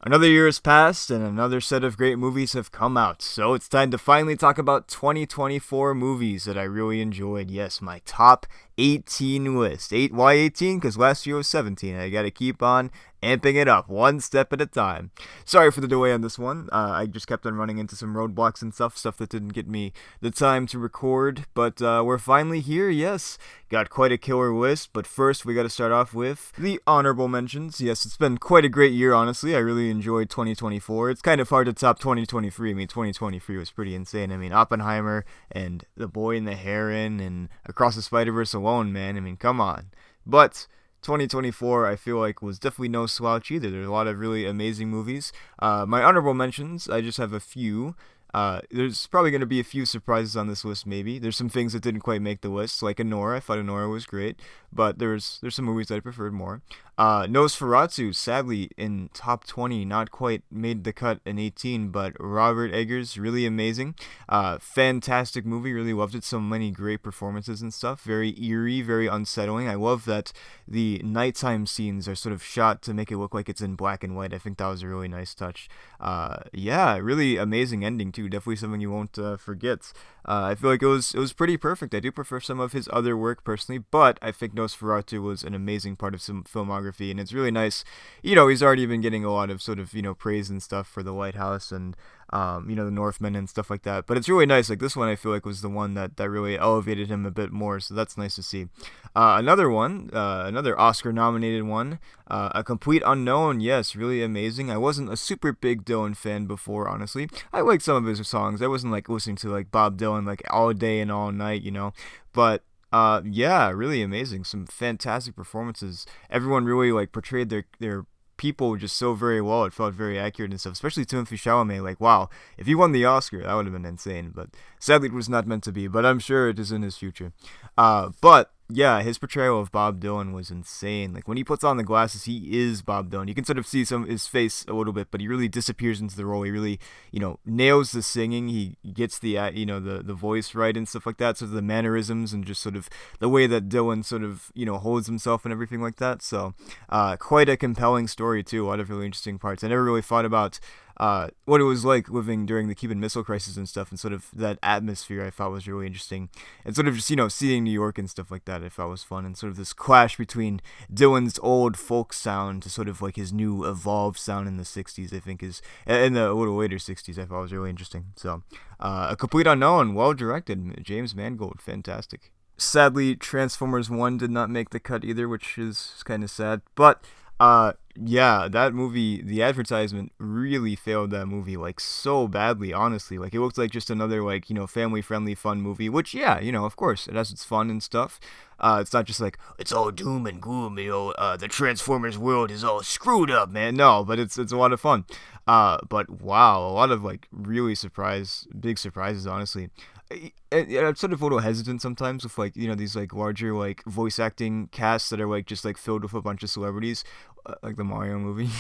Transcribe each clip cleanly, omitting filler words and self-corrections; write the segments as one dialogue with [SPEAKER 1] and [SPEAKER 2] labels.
[SPEAKER 1] Another year has passed and another set of great movies have come out, so it's time to finally talk about 2024 movies that I really enjoyed. Yes, my top 18 list. Why 18? Because last year was 17. I gotta keep on amping it up one step at a time. Sorry for the delay on this one. I just kept on running into some roadblocks and stuff that didn't get me the time to record, but we're finally here, yes. Got quite a killer list, but first we gotta start off with the honorable mentions. Yes, it's been quite a great year, honestly. I really enjoyed 2024. It's kind of hard to top 2023. I mean, 2023 was pretty insane. I mean, Oppenheimer and The Boy and the Heron and Across the Spider-Verse alone, man. I mean, come on. But 2024, I feel like, was definitely no slouch either. There's a lot of really amazing movies. My honorable mentions, I just have a few. There's probably going to be a few surprises on this list, maybe. There's some things that didn't quite make the list, like Anora. I thought Anora was great, but there's some movies that I preferred more. Nosferatu, sadly, in top 20, not quite made the cut in 18, but Robert Eggers, really amazing. Fantastic movie, really loved it. So many great performances and stuff. Very eerie, very unsettling. I love that the nighttime scenes are sort of shot to make it look like it's in black and white. I think that was a really nice touch. Yeah, really amazing ending too. Definitely something you won't forget. I feel like it was pretty perfect. I do prefer some of his other work personally, but I think Nosferatu was an amazing part of some filmography, and it's really nice. He's already been getting a lot of sort of praise and stuff for The Lighthouse and the Northman and stuff like that. But it's really nice. Like this one, I feel like was the one that really elevated him a bit more. So that's nice to see. Another one, another Oscar-nominated one, A Complete Unknown. Yes, really amazing. I wasn't a super big Dylan fan before, honestly. I liked some of his songs. I wasn't like listening to like Bob Dylan like all day and all night. But yeah, really amazing. Some fantastic performances. Everyone really like portrayed their people just so very well. It felt very accurate and stuff, especially Timothy Chalamet. Like, wow, if he won the Oscar, that would have been insane. But sadly, it was not meant to be. But I'm sure it is in his future. But yeah, his portrayal of Bob Dylan was insane. Like when he puts on the glasses, he is Bob Dylan. You can sort of see some of his face a little bit, but he really disappears into the role. He really, nails the singing. He gets the voice right and stuff like that. So the mannerisms and just sort of the way that Dylan sort of holds himself and everything like that. So quite a compelling story too. A lot of really interesting parts. I never really thought about what it was like living during the Cuban Missile Crisis and stuff, and sort of that atmosphere I thought was really interesting, and sort of just seeing New York and stuff like that I thought was fun, and sort of this clash between Dylan's old folk sound to sort of like his new evolved sound in the '60s, I think is in the a little later '60s I thought was really interesting. So A Complete Unknown, well directed, James Mangold, fantastic. Sadly, Transformers 1 did not make the cut either, which is kind of sad, but yeah, that movie, the advertisement really failed that movie like so badly, honestly. Like it looked like just another like, family friendly fun movie, which yeah, of course, it has its fun and stuff. It's not just like it's all doom and gloom, the Transformers world is all screwed up, man. No, but it's a lot of fun. But wow, a lot of like really big surprises, honestly. I'm sort of a little hesitant sometimes with like these like larger like voice acting casts that are like just like filled with a bunch of celebrities, like the Mario movie.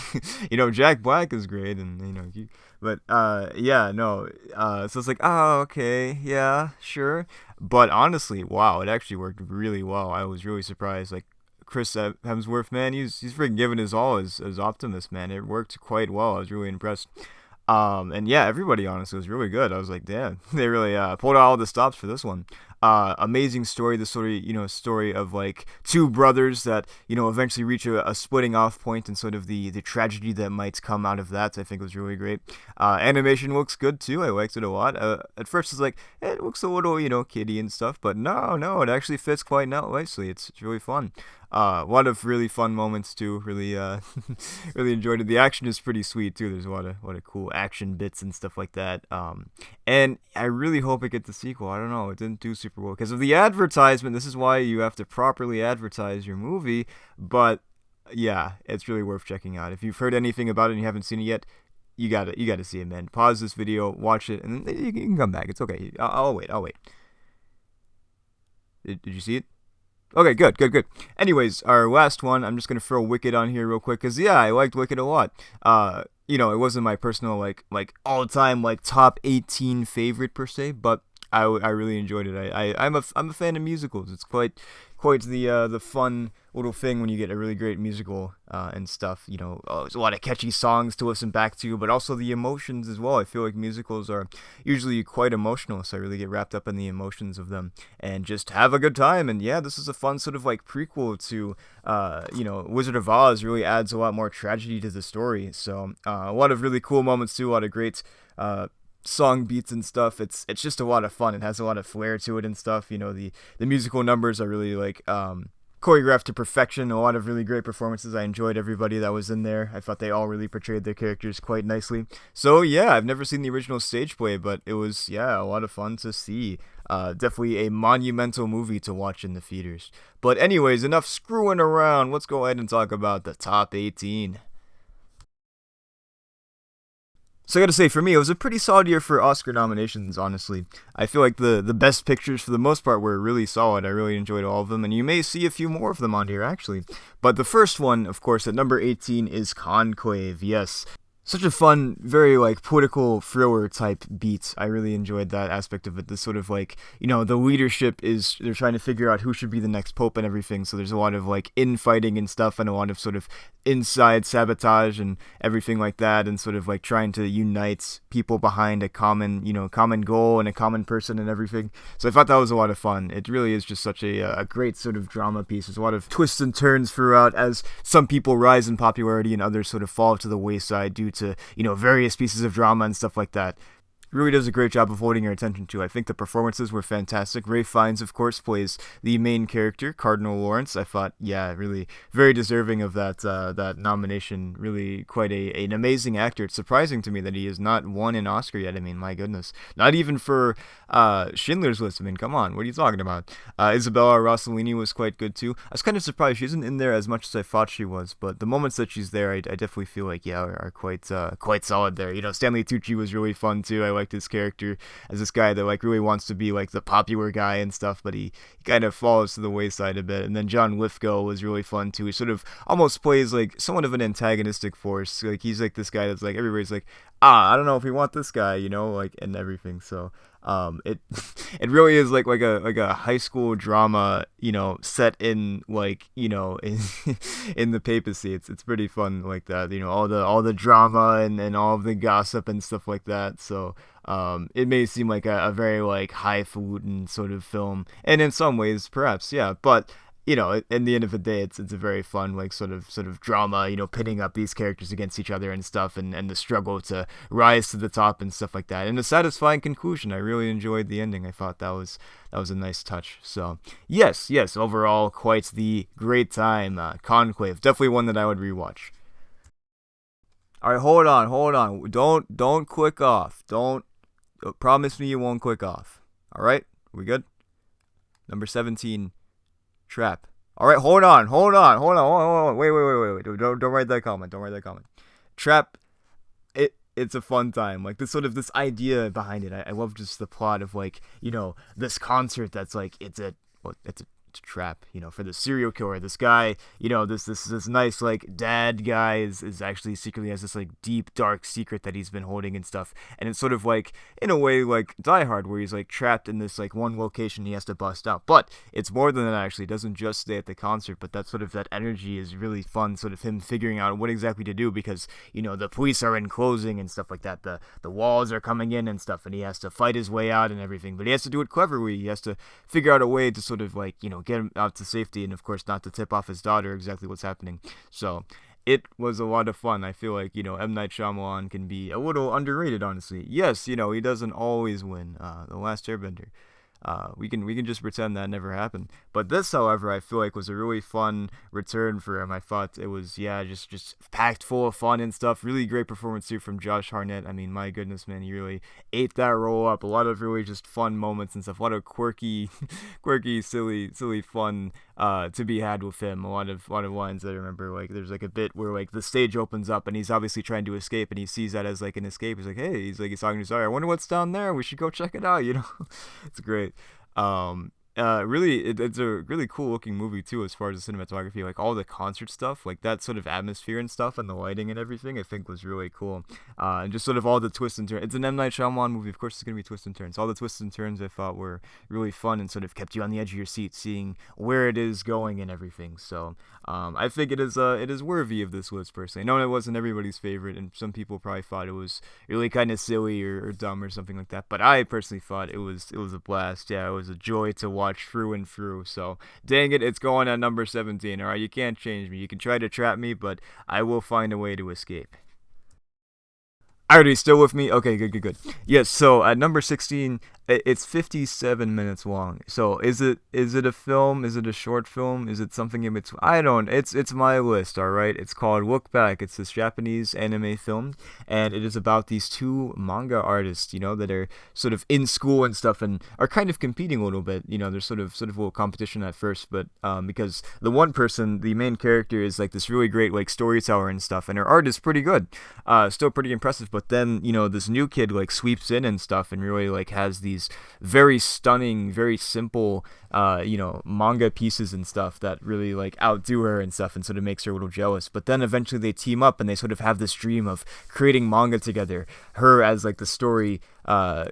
[SPEAKER 1] Jack Black is great, and but yeah, no, so it's like, oh, okay, yeah, sure, but honestly, wow, it actually worked really well. I was really surprised. Like Chris Hemsworth, man, he's freaking giving his all as Optimus, man. It worked quite well. I was really impressed. And yeah, everybody honestly was really good. I was like, damn, they really pulled out all the stops for this one. Amazing story. The story of like two brothers that eventually reach a splitting off point, and sort of the tragedy that might come out of that. I think was really great. Animation looks good too. I liked it a lot. At first it's like it looks a little kiddie and stuff, but no, it actually fits quite nicely. It's really fun. A lot of really fun moments too. Really, really enjoyed it. The action is pretty sweet too. There's a lot of cool action bits and stuff like that. And I really hope it gets a sequel. I don't know. It didn't do super well because of the advertisement. This is why you have to properly advertise your movie. But yeah, it's really worth checking out. If you've heard anything about it and you haven't seen it yet, you gotta see it, man. Pause this video, watch it, and then you can come back. It's okay. I'll wait. Did you see it? Okay, good. Anyways, our last one, I'm just gonna throw Wicked on here real quick, cause yeah, I liked Wicked a lot. It wasn't my personal like all time like top 18 favorite per se, but I really enjoyed it. I'm a fan of musicals. It's quite quite the fun little thing when you get a really great musical and stuff. There's a lot of catchy songs to listen back to, but also the emotions as well. I feel like musicals are usually quite emotional, so I really get wrapped up in the emotions of them and just have a good time. And yeah, this is a fun sort of like prequel to, Wizard of Oz. Really adds a lot more tragedy to the story. So a lot of really cool moments too. A lot of great. Song beats and stuff. It's just a lot of fun. It has a lot of flair to it and stuff. The musical numbers are really like choreographed to perfection. A lot of really great performances. I enjoyed everybody that was in there. I thought they all really portrayed their characters quite nicely. So yeah, I've never seen the original stage play, but it was a lot of fun to see. Definitely a monumental movie to watch in the theaters. But anyways, enough screwing around. Let's go ahead and talk about the top 18. So I gotta say, for me, it was a pretty solid year for Oscar nominations, honestly. I feel like the best pictures, for the most part, were really solid. I really enjoyed all of them, and you may see a few more of them on here, actually. But the first one, of course, at number 18 is Conclave, yes. Such a fun, very like political thriller type beat. I really enjoyed that aspect of it. This sort of like, the leadership is, they're trying to figure out who should be the next pope and everything. So there's a lot of like infighting and stuff, and a lot of sort of inside sabotage and everything like that, and sort of like trying to unite people behind a common goal and a common person and everything. So I thought that was a lot of fun. It really is just such a great sort of drama piece. There's a lot of twists and turns throughout, as some people rise in popularity and others sort of fall to the wayside due to various pieces of drama and stuff like that. Really does a great job of holding your attention to. I think the performances were fantastic. Ralph Fiennes, of course, plays the main character, Cardinal Lawrence. I thought, really very deserving of that nomination. Really quite an amazing actor. It's surprising to me that he has not won an Oscar yet. I mean, my goodness. Not even for Schindler's List. I mean, come on. What are you talking about? Isabella Rossellini was quite good, too. I was kind of surprised she isn't in there as much as I thought she was, but the moments that she's there, I definitely feel like, are quite solid there. Stanley Tucci was really fun, too. I liked his character as this guy that like really wants to be like the popular guy and stuff, but he kind of falls to the wayside a bit. And then John Lithgow was really fun too. He sort of almost plays like somewhat of an antagonistic force. Like he's like this guy that's like everybody's like, I don't know if we want this guy, like, and everything. So it it really is like a high school drama, set in like in the papacy. It's pretty fun like that. All the drama and all of the gossip and stuff like that. So it may seem like a very like highfalutin sort of film, and in some ways perhaps, yeah, but in the end of the day, it's a very fun, like, sort of drama, pitting up these characters against each other and stuff, and the struggle to rise to the top and stuff like that, and a satisfying conclusion. I really enjoyed the ending. I thought that was a nice touch. So yes, overall, quite the great time. Conclave, definitely one that I would rewatch. All right, hold on. Don't click off. Don't promise me you won't click off. All right, we good? Number 17. Trap. All right, hold on. Wait. Don't write that comment. Trap. It's a fun time. Like this idea behind it. I love just the plot of like this concert that's like it's a trap, for the serial killer. This guy, this nice like dad guy is actually secretly has this like deep dark secret that he's been holding and stuff. And it's sort of like in a way like Die Hard, where he's like trapped in this like one location he has to bust out. But it's more than that actually. It doesn't just stay at the concert, but that sort of that energy is really fun. Sort of him figuring out what exactly to do because the police are enclosing and stuff like that. The walls are coming in and stuff, and he has to fight his way out and everything. But he has to do it cleverly. He has to figure out a way to sort of like get him out to safety, and of course not to tip off his daughter exactly what's happening. So it was a lot of fun. I feel like M. Night Shyamalan can be a little underrated, honestly. Yes, he doesn't always win. The Last Airbender. We can just pretend that never happened. But this, however, I feel like was a really fun return for him. I thought it was just packed full of fun and stuff. Really great performance too from Josh Hartnett. I mean, my goodness, man, he really ate that role up. A lot of really just fun moments and stuff. A lot of quirky, silly fun to be had with him. A lot of lines that I remember. Like there's like a bit where like the stage opens up and he's obviously trying to escape, and he sees that as like an escape. He's like, hey, he's talking to his daughter. I wonder what's down there. We should go check it out. It's great. really, it's a really cool looking movie too, as far as the cinematography, like all the concert stuff, like that sort of atmosphere and stuff, and the lighting and everything. I think was really cool, and just sort of all the twists and turns. It's an M Night Shyamalan movie, of course. It's gonna be twists and turns. All the twists and turns I thought were really fun and sort of kept you on the edge of your seat, seeing where it is going and everything. So, I think it is worthy of this list personally. I know it wasn't everybody's favorite, and some people probably thought it was really kind of silly or dumb or something like that. But I personally thought it was a blast. Yeah, it was a joy to watch through and through. So dang it, it's going at number 17. All right, you can't change me. You can try to trap me, but I will find a way to escape. Are you still with me? Okay, good, good, good. Yes. So at number 16, it's 57 minutes long. So is it a film? Is it a short film? Is it something in between? I don't. It's my list. All right. It's called Look Back. It's this Japanese anime film, and it is about these two manga artists. That are sort of in school and stuff, and are kind of competing a little bit. There's sort of a little competition at first, but because the one person, the main character, is like this really great like storyteller and stuff, and her art is pretty good, still pretty impressive. But then this new kid like sweeps in and stuff, and really like has these very stunning, very simple, manga pieces and stuff that really like outdo her and stuff, and sort of makes her a little jealous. But then eventually they team up and they sort of have this dream of creating manga together. Her as like the story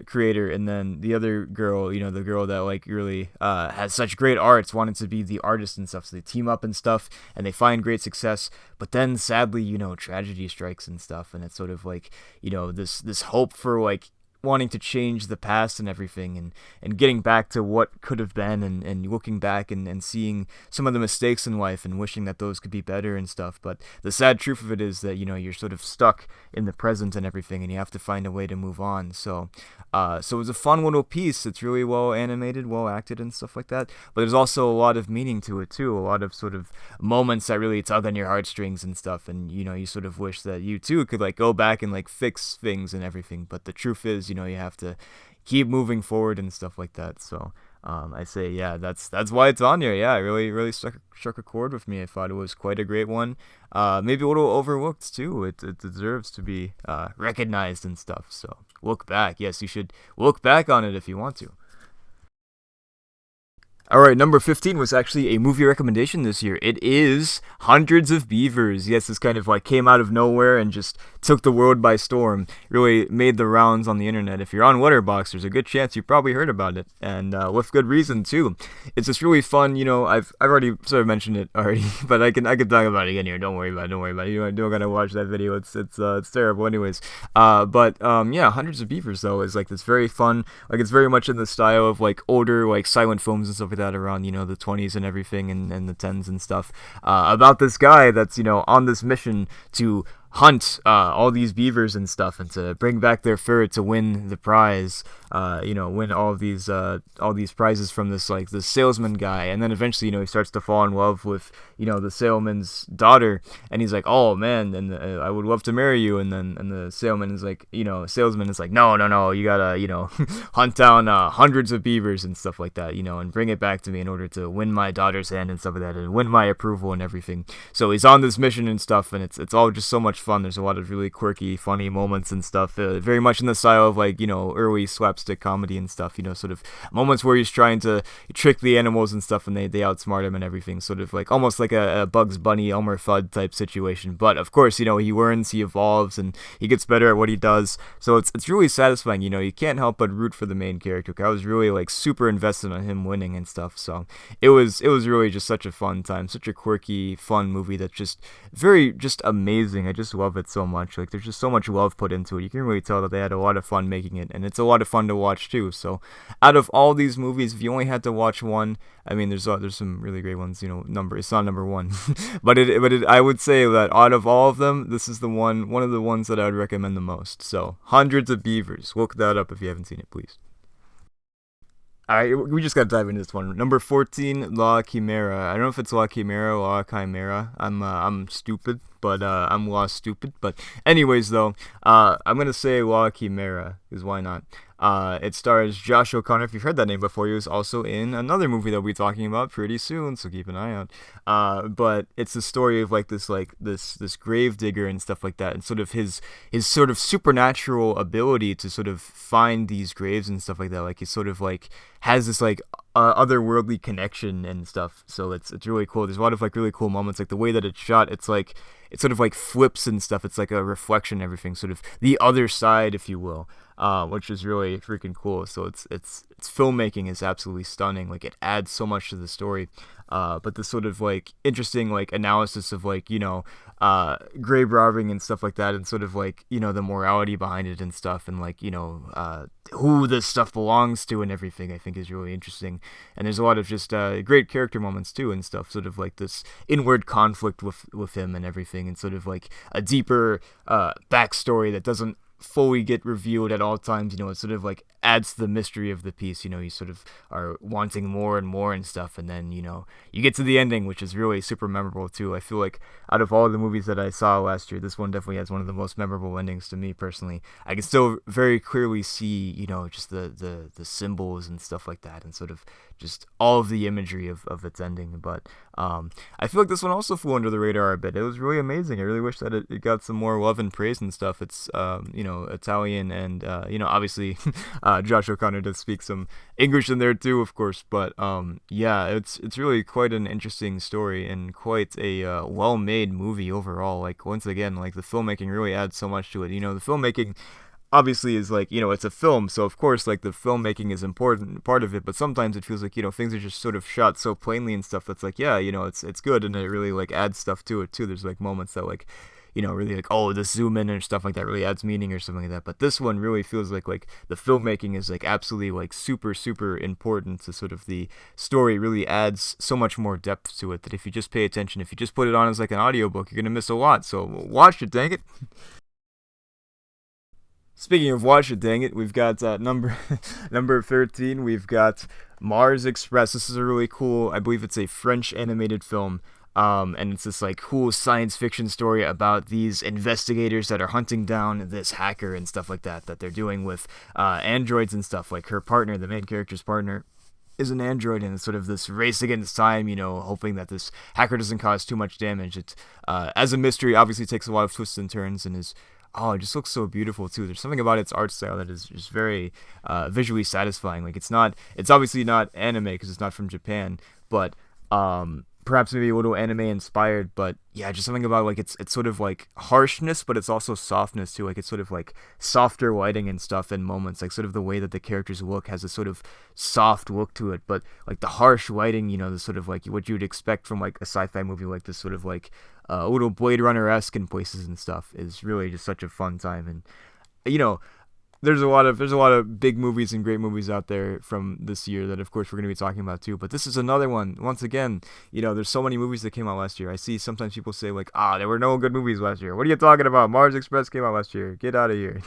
[SPEAKER 1] creator, and then the other girl, the girl that like really has such great arts, wanted to be the artist and stuff. So they team up and stuff, and they find great success. But then sadly, tragedy strikes and stuff, and it's sort of like this hope for like wanting to change the past and everything, and getting back to what could have been, and looking back and seeing some of the mistakes in life and wishing that those could be better and stuff. But the sad truth of it is that you're sort of stuck in the present and everything, and you have to find a way to move on. So it was a fun little piece. It's really well animated, well acted, and stuff like that. But there's also a lot of meaning to it too. A lot of sort of moments that really tug on your heartstrings and stuff. And you sort of wish that you too could like go back and like fix things and everything. But the truth is, you have to keep moving forward and stuff like that. So I say, yeah, that's why it's on here. Yeah, it really struck a chord with me. I thought it was quite a great one. Maybe a little overlooked too. It deserves to be recognized and stuff. So look back. Yes, you should look back on it if you want to. All right, number 15 was actually a movie recommendation this year. It is Hundreds of Beavers. Yes, this kind of like came out of nowhere and just took the world by storm. Really made the rounds on the internet. If you're on Letterboxd, there's a good chance you probably heard about it, and with good reason too. It's just really fun. I've already sort of mentioned it already, but I can talk about it again here. Don't worry about it. Don't worry about it. You don't gotta watch that video. It's terrible, anyways. Yeah, Hundreds of Beavers though is like this very fun. Like it's very much in the style of like older like silent films and stuff like that around the 20s and everything, and the 10s and stuff, about this guy that's on this mission to hunt all these beavers and stuff, and to bring back their fur to win the prize, win all these prizes from this salesman guy. And then eventually he starts to fall in love with the salesman's daughter, and he's like, oh man, and I would love to marry you. And the salesman is like, no, no, no, you gotta hunt down hundreds of beavers and stuff like that, and bring it back to me in order to win my daughter's hand and stuff like that, and win my approval and everything. So he's on this mission and stuff, and it's all just so much fun. There's a lot of really quirky, funny moments and stuff, very much in the style of like early slapstick comedy and stuff. Sort of moments where he's trying to trick the animals and stuff, and they outsmart him and everything. Sort of like almost like a Bugs Bunny, Elmer Fudd type situation. But of course, he learns, he evolves, and he gets better at what he does. So it's really satisfying. You can't help but root for the main character. I was really like super invested on him winning and stuff. So it was really just such a fun time, such a quirky, fun movie that's just just amazing. I just love it so much. Like there's just so much love put into it. You can really tell that they had a lot of fun making it, and it's a lot of fun to watch too. So out of all these movies, if you only had to watch one, I mean, there's some really great ones. It's not number one, but I would say that out of all of them, this is one of the ones that I would recommend the most. So Hundreds of Beavers. Look that up if you haven't seen it, please. All right, we just got to dive into this one. Number 14, La Chimera. I don't know if it's La Chimera or La Chimera. I'm stupid, but I'm La Stupid. But anyways, though, I'm gonna say La Chimera, because why not? It stars Josh O'Connor. If you've heard that name before, he was also in another movie that we'll be talking about pretty soon, so keep an eye out. But it's the story of like this grave digger and stuff like that, and sort of his sort of supernatural ability to sort of find these graves and stuff like that. Like he sort of like has this like otherworldly connection and stuff. So it's really cool. There's a lot of like really cool moments, like the way that it's shot. It's like it sort of like flips and stuff. It's like a reflection, and everything, sort of the other side, if you will. Which is really freaking cool. So it's filmmaking is absolutely stunning. Like it adds so much to the story. But the sort of like interesting like analysis of like grave robbing and stuff like that, and sort of like the morality behind it and stuff, and like who this stuff belongs to and everything, I think is really interesting. And there's a lot of just great character moments too and stuff, sort of like this inward conflict with him and everything, and sort of like a deeper backstory that doesn't fully get revealed at all times. It sort of like adds to the mystery of the piece. You sort of are wanting more and more and stuff, and then you get to the ending, which is really super memorable too. I feel like out of all the movies that I saw last year, this one definitely has one of the most memorable endings to me personally. I can still very clearly see just the symbols and stuff like that, and sort of just all of the imagery of its ending. But I feel like this one also flew under the radar a bit. It was really amazing. I really wish that it got some more love and praise and stuff. It's Italian, and obviously Josh O'Connor does speak some English in there too, of course. But yeah, it's really quite an interesting story, and quite a well-made movie overall. Like once again, like the filmmaking really adds so much to it. The filmmaking obviously is like it's a film, so of course like the filmmaking is important part of it, but sometimes it feels like things are just sort of shot so plainly and stuff that's like, yeah, it's good, and it really like adds stuff to it too. There's like moments that like really like, oh, the zoom in and stuff like that really adds meaning or something like that. But this one really feels like the filmmaking is like absolutely like super super important to sort of the story. Really adds so much more depth to it that if you just pay attention, if you just put it on as like an audiobook, you're gonna miss a lot. So watch it, dang it. Speaking of watch it, dang it, we've got number number 13. We've got Mars Express. This is a really cool, I believe it's a French animated film. And it's this like cool science fiction story about these investigators that are hunting down this hacker and stuff like that they're doing with androids and stuff. Like her partner, the main character's partner, is an android, and it's sort of this race against time, hoping that this hacker doesn't cause too much damage. It as a mystery, obviously takes a lot of twists and turns, and is it just looks so beautiful too. There's something about its art style that is just very visually satisfying. Like it's obviously not anime because it's not from Japan, but perhaps maybe a little anime inspired. But yeah, just something about like it's sort of like harshness, but it's also softness too. Like it's sort of like softer lighting and stuff in moments, like sort of the way that the characters look has a sort of soft look to it, but like the harsh lighting, the sort of like what you would expect from like a sci-fi movie, like this sort of like a little Blade Runner-esque in places and stuff, is really just such a fun time. And you know there's a lot of big movies and great movies out there from this year that of course we're going to be talking about too, but this is another one. Once again, there's so many movies that came out last year. I see sometimes people say like, there were no good movies last year. What are you talking about? Mars Express came out last year. Get out of here.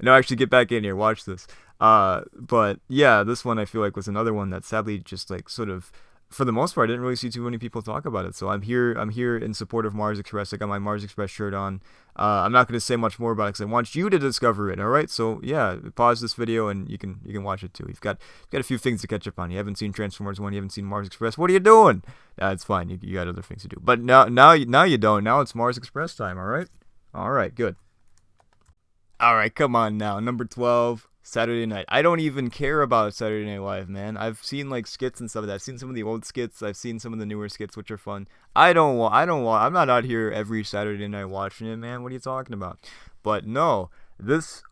[SPEAKER 1] No, actually get back in here, watch this. But yeah, this one I feel like was another one that sadly just like sort of, for the most part, I didn't really see too many people talk about it. So I'm here in support of Mars Express. I got my Mars Express shirt on. I'm not going to say much more about it because I want you to discover it. All right. So yeah, pause this video and you can watch it too. You've got a few things to catch up on. You haven't seen Transformers 1. You haven't seen Mars Express. What are you doing? It's fine. You got other things to do. But now you don't. Now it's Mars Express time. All right. All right. Good. All right, come on now. Number 12, Saturday Night. I don't even care about Saturday Night Live, man. I've seen like skits and stuff of that. I've seen some of the old skits. I've seen some of the newer skits, which are fun. I'm not out here every Saturday night watching it, man. What are you talking about? But no,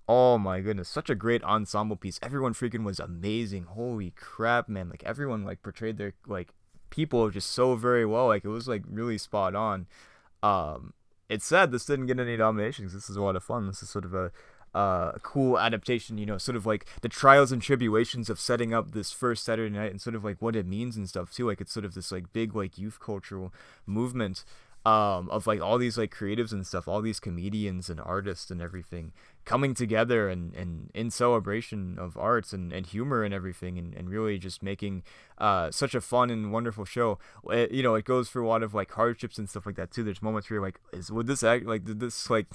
[SPEAKER 1] oh my goodness, such a great ensemble piece. Everyone freaking was amazing. Holy crap, man. Like everyone like portrayed their like people just so very well. Like it was like really spot on. Um, it's sad this didn't get any nominations. This is a lot of fun. This is sort of a cool adaptation, sort of like the trials and tribulations of setting up this first Saturday night, and sort of like what it means and stuff too. Like it's sort of this like big like youth cultural movement of like all these like creatives and stuff, all these comedians and artists and everything coming together and in celebration of arts and humor and everything, and really just making such a fun and wonderful show. It goes through a lot of like hardships and stuff like that too. There's moments where you're like, would this act like did this like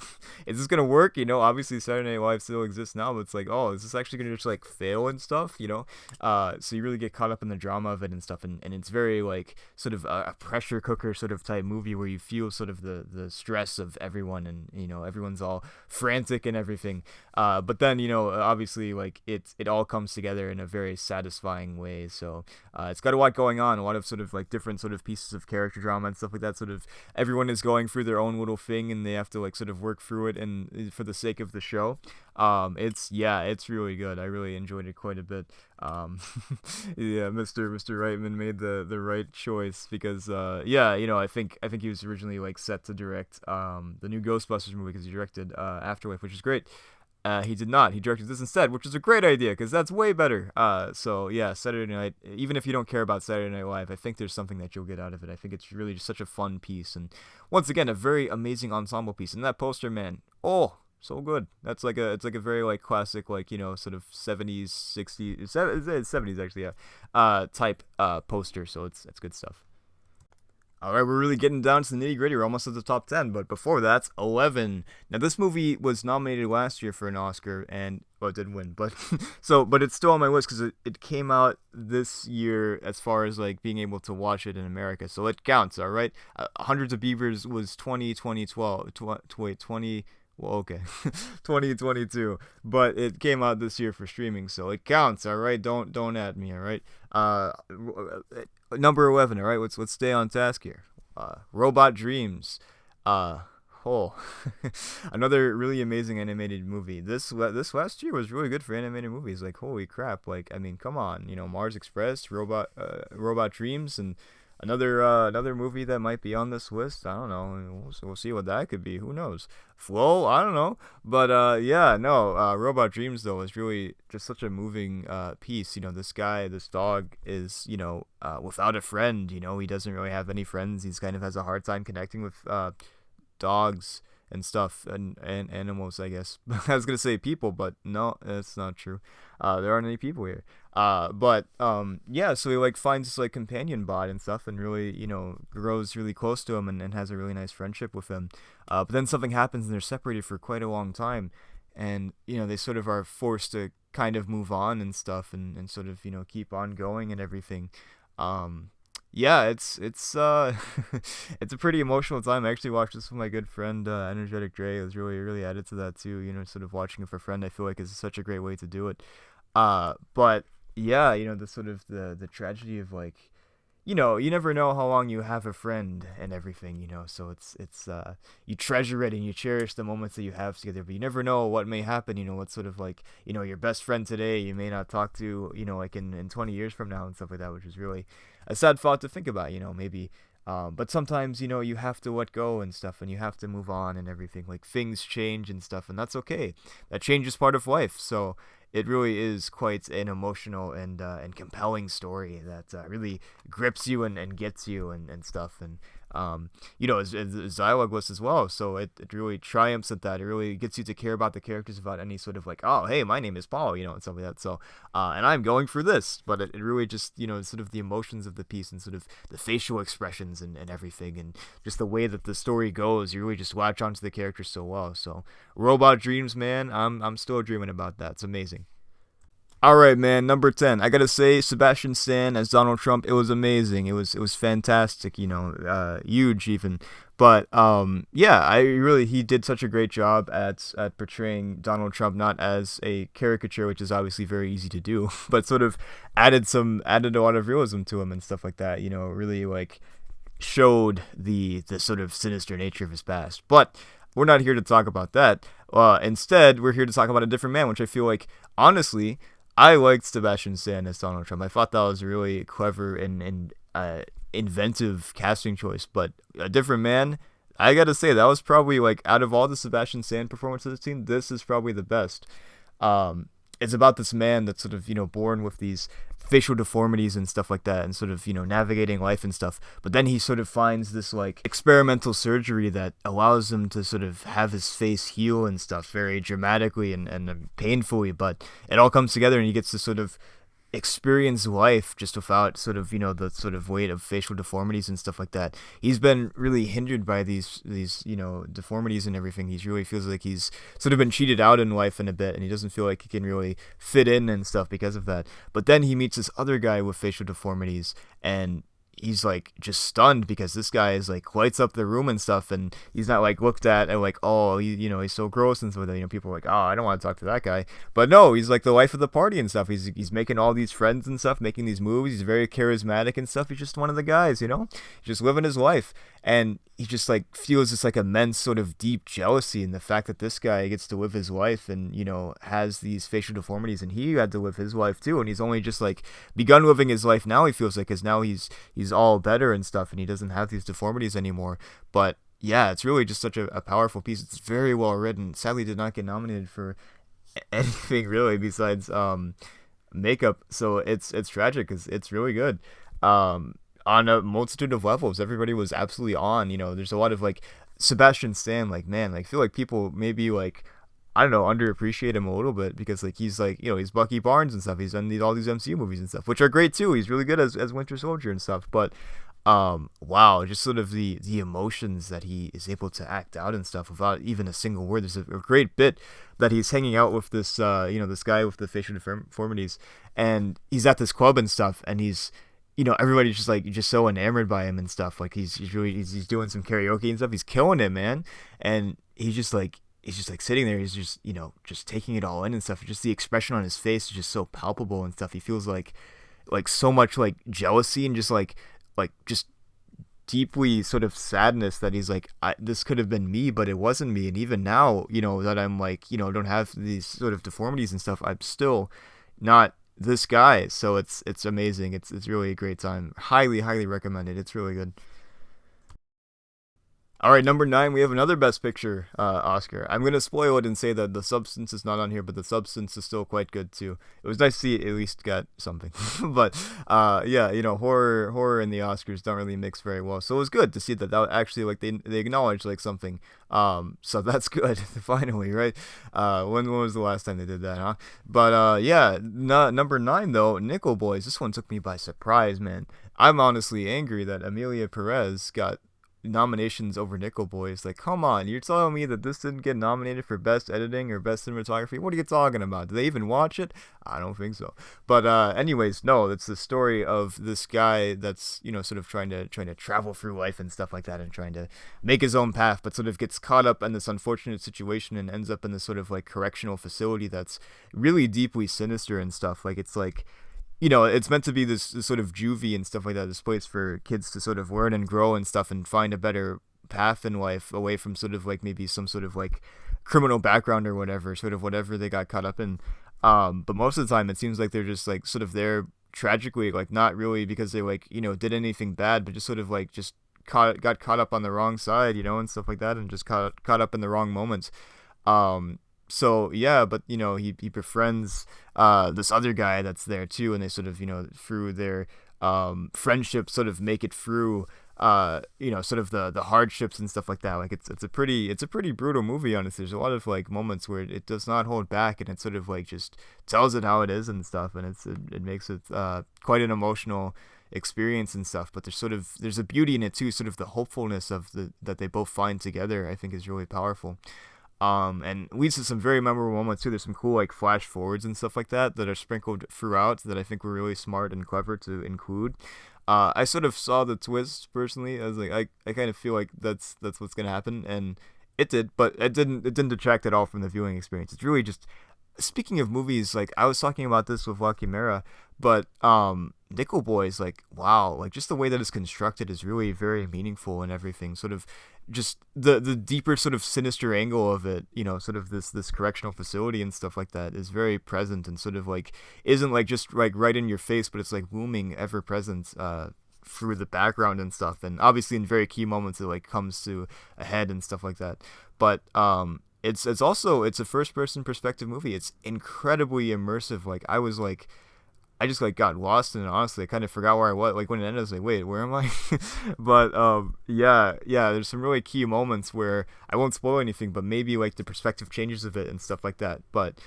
[SPEAKER 1] is this gonna work? Obviously Saturday Night Live still exists now, but it's like, oh, is this actually gonna just like fail and stuff? So you really get caught up in the drama of it and stuff, and it's very like sort of a pressure cooker sort of type movie where you feel sort of the stress of everyone, and everyone's all frantic and everything, everything. But then, obviously, like it all comes together in a very satisfying way. So it's got a lot going on, a lot of sort of like different sort of pieces of character drama and stuff like that. Sort of everyone is going through their own little thing, and they have to like sort of work through it, and for the sake of the show. It's really good. I really enjoyed it quite a bit. Um, yeah, Mr. Reitman made the right choice because I think he was originally like set to direct the new Ghostbusters movie because he directed Afterlife, which is great. He did not. He directed this instead, which is a great idea because that's way better. So yeah, Saturday Night. Even if you don't care about Saturday Night Live, I think there's something that you'll get out of it. I think it's really just such a fun piece, and once again, a very amazing ensemble piece. And that poster, man, oh, so good. It's like a very like classic like sort of 70s 60s 70s actually, yeah, type poster. So it's good stuff. All right, we're really getting down to the nitty gritty. We're almost at the top 10, but before that's 11. Now, this movie was nominated last year for an Oscar, and well, it didn't win, but but it's still on my list because it came out this year as far as like being able to watch it in America, so it counts. All right, Hundreds of Beavers was 20 well, okay, 2022, but it came out this year for streaming, so it counts. All right, don't at me. All right, number 11. All right, let's stay on task here. Robot Dreams. Uh, oh, another really amazing animated movie. This last year was really good for animated movies. Like holy crap! Like I mean, come on, Mars Express, Robot Dreams, and another movie that might be on this list. I don't know. We'll see what that could be. Who knows? Flow. I don't know. But yeah, no. Robot Dreams though is really just such a moving piece. This dog is without a friend. He doesn't really have any friends. He's kind of has a hard time connecting with dogs and stuff and animals, I guess. I was gonna say people, but no, that's not true. There aren't any people here. Yeah, so he like finds this like companion bot and stuff, and really grows really close to him, and has a really nice friendship with him. But then something happens, and they're separated for quite a long time, and they sort of are forced to kind of move on and stuff, and sort of keep on going and everything. Um, yeah, it's it's a pretty emotional time. I actually watched this with my good friend Energetic Dre. It was really added to that too. Sort of watching it for a friend, I feel like is such a great way to do it. But yeah, the sort of the tragedy of like, you never know how long you have a friend and everything. So it's you treasure it and you cherish the moments that you have together, but you never know what may happen. What sort of like, your best friend today you may not talk to, like in 20 years from now and stuff like that, which is really a sad thought to think about. Maybe. But sometimes, you have to let go and stuff, and you have to move on and everything. Like things change and stuff, and that's okay. That change is part of life. So it really is quite an emotional and compelling story that really grips you and gets you and stuff. And it's dialogueless as well, so it really triumphs at that. It really gets you to care about the characters without any sort of like, oh hey, my name is Paul, and stuff like that. So and I'm going through this, but it really just sort of the emotions of the piece and sort of the facial expressions and everything, and just the way that the story goes, you really just latch onto the characters so well. So Robot Dreams, man, I'm still dreaming about that. It's amazing. All right, man. Number 10. I gotta say, Sebastian Stan as Donald Trump. It was amazing. It was fantastic. Huge even. But yeah, he did such a great job at portraying Donald Trump not as a caricature, which is obviously very easy to do, but sort of added a lot of realism to him and stuff like that. Really like showed the sort of sinister nature of his past. But we're not here to talk about that. Instead, we're here to talk about a different man, which I feel like honestly. I liked Sebastian Stan as Donald Trump. I thought that was a really clever and inventive casting choice. But A Different Man, I gotta say, that was probably, like, out of all the Sebastian Stan performances I've seen, this is probably the best. It's about this man that's sort of, born with these facial deformities and stuff like that, and sort of, navigating life and stuff. But then he sort of finds this, like, experimental surgery that allows him to sort of have his face heal and stuff very dramatically and painfully. But it all comes together, and he gets to sort of experience life just without sort of the sort of weight of facial deformities and stuff like that. He's been really hindered by these deformities and everything. He really feels like he's sort of been cheated out in life in a bit, and he doesn't feel like he can really fit in and stuff because of that. But then he meets this other guy with facial deformities, and he's like just stunned because this guy is like lights up the room and stuff, and he's not like looked at and like, oh, you know, he's so gross and stuff like that. You know, people are like, oh, I don't want to talk to that guy. But no, he's like the life of the party and stuff. He's making all these friends and stuff, making these movies. He's very charismatic and stuff. He's just one of the guys, you know, just living his life. And he just like feels this like immense sort of deep jealousy in the fact that this guy gets to live his life and, you know, has these facial deformities, and he had to live his life too, and he's only just like begun living his life now, he feels like, because now he's all better and stuff, and he doesn't have these deformities anymore. But yeah, it's really just such a powerful piece. It's very well written. Sadly did not get nominated for anything really besides makeup, so it's tragic because it's really good. On a multitude of levels, everybody was absolutely on. You know, there's a lot of like Sebastian Stan, like, man, like, I feel like people maybe like, I don't know, underappreciate him a little bit because like he's like, you know, he's Bucky Barnes and stuff. He's done all these MCU movies and stuff, which are great too. He's really good as Winter Soldier and stuff. But wow, just sort of the emotions that he is able to act out and stuff without even a single word. There's a great bit that he's hanging out with this you know, this guy with the facial deformities, and he's at this club and stuff, and he's, you know, everybody's just like just so enamored by him and stuff. Like he's really he's doing some karaoke and stuff. He's killing it, man. And he's just like sitting there. He's just, you know, just taking it all in and stuff. Just the expression on his face is just so palpable and stuff. He feels like so much like jealousy and just like just deeply sort of sadness that he's like, this could have been me, but it wasn't me. And even now, you know, that I'm like, you know, don't have these sort of deformities and stuff, I'm still not this guy. So it's amazing. It's really a great time. Highly recommend it. It's really good. All right, number nine, we have another Best Picture Oscar. I'm gonna spoil it and say that The Substance is not on here, but The Substance is still quite good too. It was nice to see it at least got something, but yeah, you know, horror and the Oscars don't really mix very well, so it was good to see that actually like they acknowledged like something. So that's good finally, right? When was the last time they did that, huh? But yeah, number nine though, Nickel Boys. This one took me by surprise, man. I'm honestly angry that Amelia Perez got nominations over Nickel Boys. Like, come on, you're telling me that this didn't get nominated for best editing or best cinematography? What are you talking about? Do they even watch it? I don't think so. But anyways, no, it's the story of this guy that's, you know, sort of trying to travel through life and stuff like that, and trying to make his own path, but sort of gets caught up in this unfortunate situation and ends up in this sort of like correctional facility that's really deeply sinister and stuff. Like, it's like, you know, it's meant to be this sort of juvie and stuff like that, this place for kids to sort of learn and grow and stuff and find a better path in life away from sort of like maybe some sort of like criminal background or whatever, sort of whatever they got caught up in. But most of the time it seems like they're just like sort of there tragically, like not really because they like, you know, did anything bad, but just sort of like just got caught up on the wrong side, you know, and stuff like that, and just caught up in the wrong moments. So yeah, but you know, he befriends this other guy that's there too, and they sort of, you know, through their friendship sort of make it through you know, sort of the hardships and stuff like that. Like it's a pretty brutal movie, honestly. There's a lot of like moments where it does not hold back, and it sort of like just tells it how it is and stuff, and it makes it quite an emotional experience and stuff. But there's a beauty in it too, sort of the hopefulness of the that they both find together, I think is really powerful. And leads to some very memorable moments too. There's some cool like flash forwards and stuff like that are sprinkled throughout that I think were really smart and clever to include. I sort of saw the twist personally. I was like, I kind of feel like that's what's gonna happen, and it did, but it didn't detract at all from the viewing experience. It's really just, speaking of movies, like I was talking about this with Lucky Mera, but Nickel Boys, like, wow, like just the way that it's constructed is really very meaningful and everything. Sort of just the deeper sort of sinister angle of it, you know, sort of this correctional facility and stuff like that is very present, and sort of like isn't like just like right in your face, but it's like looming ever present through the background and stuff, and obviously in very key moments it like comes to a head and stuff like that. But it's also, it's a first person perspective movie. It's incredibly immersive. Like I just like got lost in it, honestly. I kind of forgot where I was. Like when it ended, I was like, wait, where am I? But yeah, there's some really key moments where I won't spoil anything, but maybe like the perspective changes of it and stuff like that. But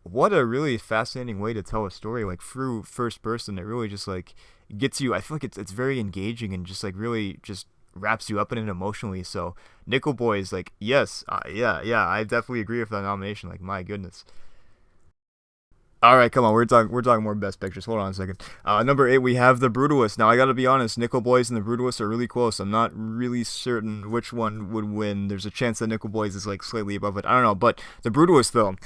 [SPEAKER 1] what a really fascinating way to tell a story, like through first person. It really just like gets you. I feel like it's very engaging and just like really just wraps you up in it emotionally. So Nickel Boys, like, yes, yeah, I definitely agree with that nomination. Like, my goodness. All right, come on. We're talking more best pictures. Hold on a second. Number eight, we have The Brutalist. Now I gotta be honest, Nickel Boys and The Brutalist are really close. I'm not really certain which one would win. There's a chance that Nickel Boys is like slightly above it. I don't know, but The Brutalist though,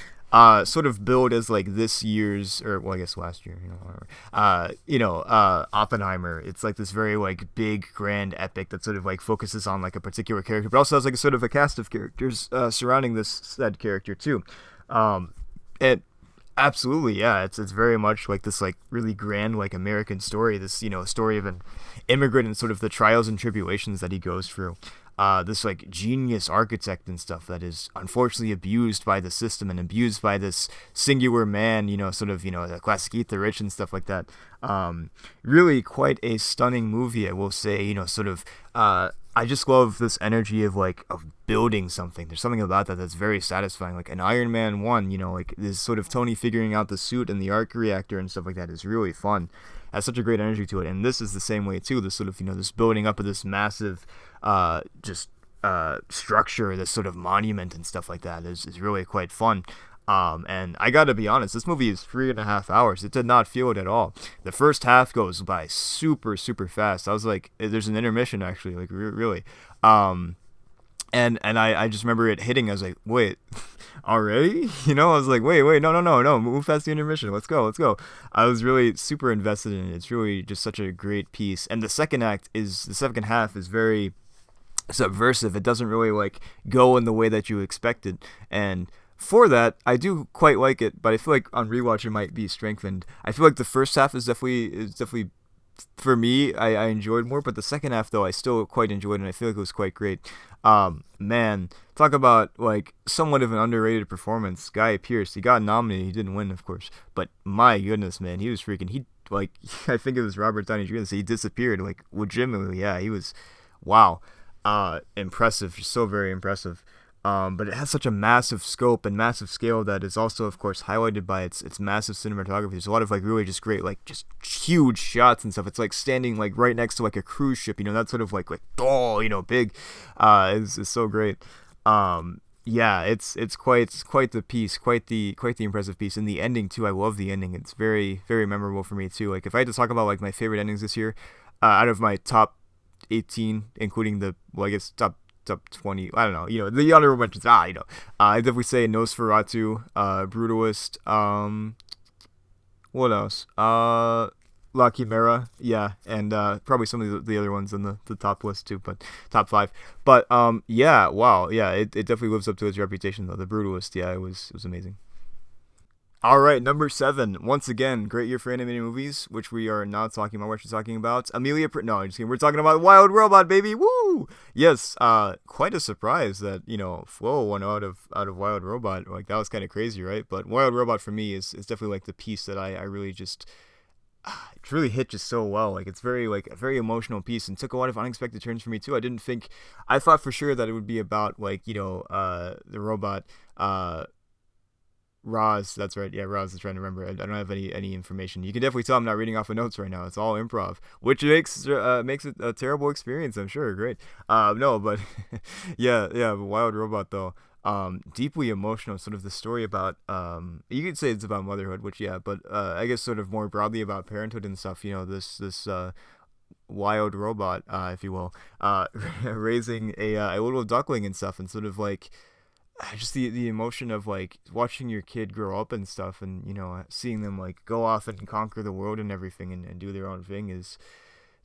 [SPEAKER 1] sort of billed as like this year's, or well, I guess last year, whatever. Oppenheimer. It's like this very like big, grand epic that sort of like focuses on like a particular character, but also has like a sort of a cast of characters surrounding this said character too. It Absolutely, yeah. It's very much like this like really grand like American story. This story of an immigrant and sort of the trials and tribulations that he goes through. This like genius architect and stuff that is unfortunately abused by the system and abused by this singular man. Sort of the classic Eat the Rich and stuff like that. Really quite a stunning movie, I will say. Sort of. I just love this energy of like of building something. There's something about that that's very satisfying. Like an Iron Man 1, like this sort of Tony figuring out the suit and the arc reactor and stuff like that is really fun. Has such a great energy to it. And this is the same way too. This sort of this building up of this massive just structure, this sort of monument and stuff like that is really quite fun. And I gotta be honest, this movie is 3.5 hours. It did not feel it at all. The first half goes by super, super fast. I was like, there's an intermission actually, like really. And I just remember it hitting. I was like, wait, already? I was like, wait, no, move past the intermission. Let's go. I was really super invested in it. It's really just such a great piece. And the second half is very subversive. It doesn't really like go in the way that you expected. And for that, I do quite like it, but I feel like on rewatch it might be strengthened. I feel like the first half is definitely for me, I enjoyed more, but the second half though I still quite enjoyed, and I feel like it was quite great. Man, talk about like somewhat of an underrated performance. Guy Pearce, he got nominated, he didn't win, of course, but my goodness, man, he was freaking. He like I think it was Robert Downey Jr. So he disappeared, like legitimately. Yeah, he was, wow, impressive, just so very impressive. But it has such a massive scope and massive scale that is also, of course, highlighted by its massive cinematography. There's a lot of like really just great, like just huge shots and stuff. It's like standing like right next to like a cruise ship, that sort of like oh, big, is so great. Yeah, it's quite the piece, quite the impressive piece, and the ending too. I love the ending. It's very very memorable for me too. Like if I had to talk about like my favorite endings this year, out of my top 18, including the I guess top 20, I don't know, the honorable mentions, I definitely say Nosferatu, Brutalist, what else, La Chimera, yeah, and probably some of the other ones in the top list too, but top five, but yeah, wow, yeah, it definitely lives up to its reputation though. The Brutalist, yeah, it was amazing. All right, number seven. Once again, great year for animated movies, which we are not talking about. We're actually talking about No, I'm just kidding. We're talking about Wild Robot, baby. Woo! Yes. Quite a surprise that Flow won out of Wild Robot. Like that was kind of crazy, right? But Wild Robot for me is definitely like the piece that I really just it really hit just so well. Like it's very like a very emotional piece and took a lot of unexpected turns for me too. I thought for sure that it would be about like the robot. Roz, that's right. Yeah, Roz is trying to remember. I don't have any information. You can definitely tell I'm not reading off of notes right now. It's all improv, which makes it a terrible experience. I'm sure. Great. No, but yeah. But Wild Robot though, deeply emotional. Sort of the story about you could say it's about motherhood, which yeah, but I guess sort of more broadly about parenthood and stuff. This wild robot, if you will, raising a little duckling and stuff, and sort of like just the emotion of like watching your kid grow up and stuff, and seeing them like go off and conquer the world and everything, and do their own thing is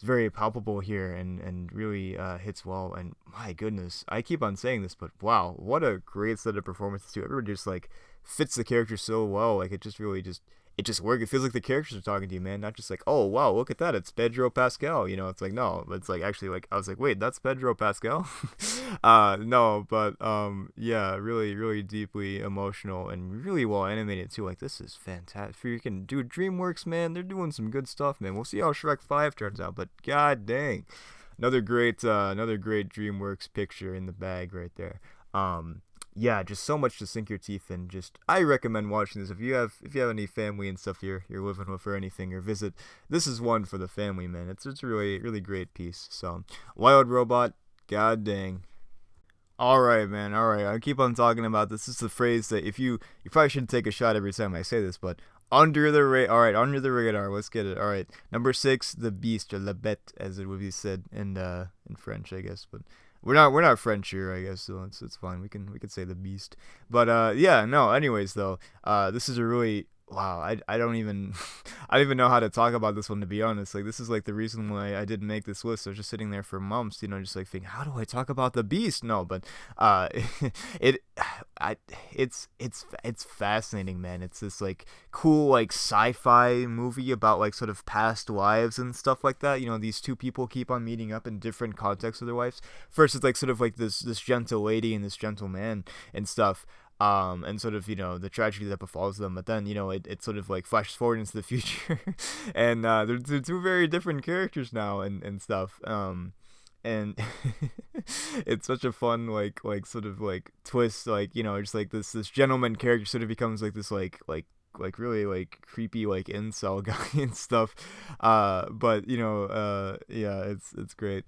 [SPEAKER 1] very palpable here, and really hits well. And my goodness, I keep on saying this, but wow, what a great set of performances too. Everyone just like fits the character so well. Like it just really it just works. It feels like the characters are talking to you, man. Not just like, oh wow, look at that, it's Pedro Pascal. It's like no, but it's like actually like I was like, wait, that's Pedro Pascal. No, but yeah, really, really deeply emotional and really well animated too. Like this is fantastic. Freaking dude, DreamWorks, man, they're doing some good stuff, man. We'll see how Shrek 5 turns out, but god dang, another great DreamWorks picture in the bag right there. Yeah, just so much to sink your teeth in. Just I recommend watching this if you have any family and stuff you're living with or anything, or visit. This is one for the family, man. It's a really really great piece. So Wild Robot, god dang. All right, man. All right, I keep on talking about this. This is the phrase that if you probably shouldn't take a shot every time I say this, but All right, under the radar. Let's get it. All right, number six, the Beast, or La Bête, as it would be said in French, I guess. But we're not French here, I guess. So it's fine. We can say the Beast. But yeah, no. Anyways, though, this is a really wow. I don't even I don't even know how to talk about this one, to be honest. Like, this is like the reason why I didn't make this list. I was just sitting there for months, just like thinking, how do I talk about the Beast? No, but it I it's fascinating, man. It's this like cool like sci-fi movie about like sort of past lives and stuff like that. These two people keep on meeting up in different contexts of their lives. First, it's like sort of like this gentle lady and this gentle man and stuff. And sort of the tragedy that befalls them, but then it sort of like flashes forward into the future. And they're two very different characters now and stuff. And it's such a fun like sort of like twist, like just like this gentleman character sort of becomes like this like really like creepy like incel guy and stuff. But yeah, it's great.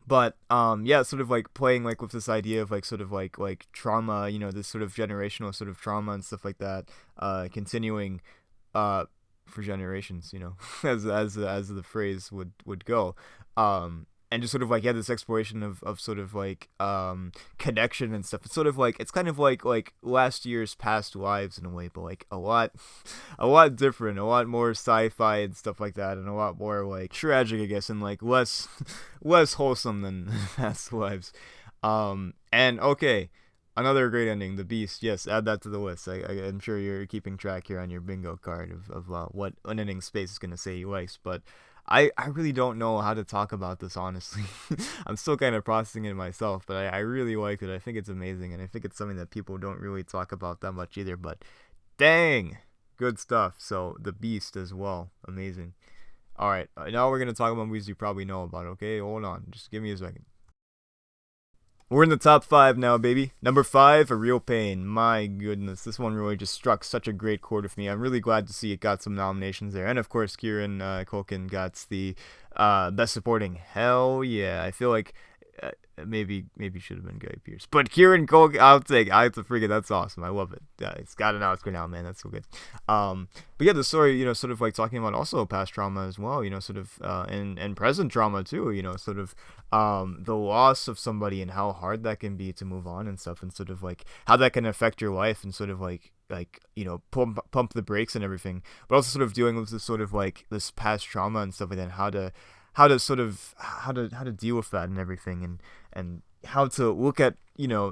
[SPEAKER 1] But yeah, sort of like playing like with this idea of like sort of like trauma, this sort of generational sort of trauma and stuff like that, continuing uh for generations, as the phrase would go. And just sort of like, yeah, this exploration of sort of like connection and stuff. It's sort of like, it's kind of like last year's Past Lives in a way, but like a lot different, a lot more sci-fi and stuff like that, and a lot more like tragic, I guess, and like less less wholesome than Past Lives. And okay, another great ending, The Beast. Yes, add that to the list. I'm sure you're keeping track here on your bingo card of what an ending Space is gonna say he likes, but I really don't know how to talk about this, honestly. I'm still kind of processing it myself, but I really liked it. I think it's amazing, and I think it's something that people don't really talk about that much either, but dang, good stuff. So, The Beast as well. Amazing. Alright, now we're going to talk about movies you probably know about, okay? Hold on, just give me a second. We're in the top five now, baby. Number five, A Real Pain. My goodness, this one really just struck such a great chord with me. I'm really glad to see it got some nominations there, and of course, Kieran Culkin got the best supporting. Hell yeah! I feel like maybe should have been Guy Pearce, but Kieran Culkin, I'll take. I have to forget. That's awesome. I love it. Yeah, it's got an Oscar now, man. That's so good. But yeah, the story, sort of like talking about also past trauma as well. Sort of and present trauma too. Sort of the loss of somebody and how hard that can be to move on and stuff, and sort of like how that can affect your life, and sort of like pump the brakes and everything, but also sort of dealing with this sort of like this past trauma and stuff like that, and how to sort of how to deal with that and everything, and how to look at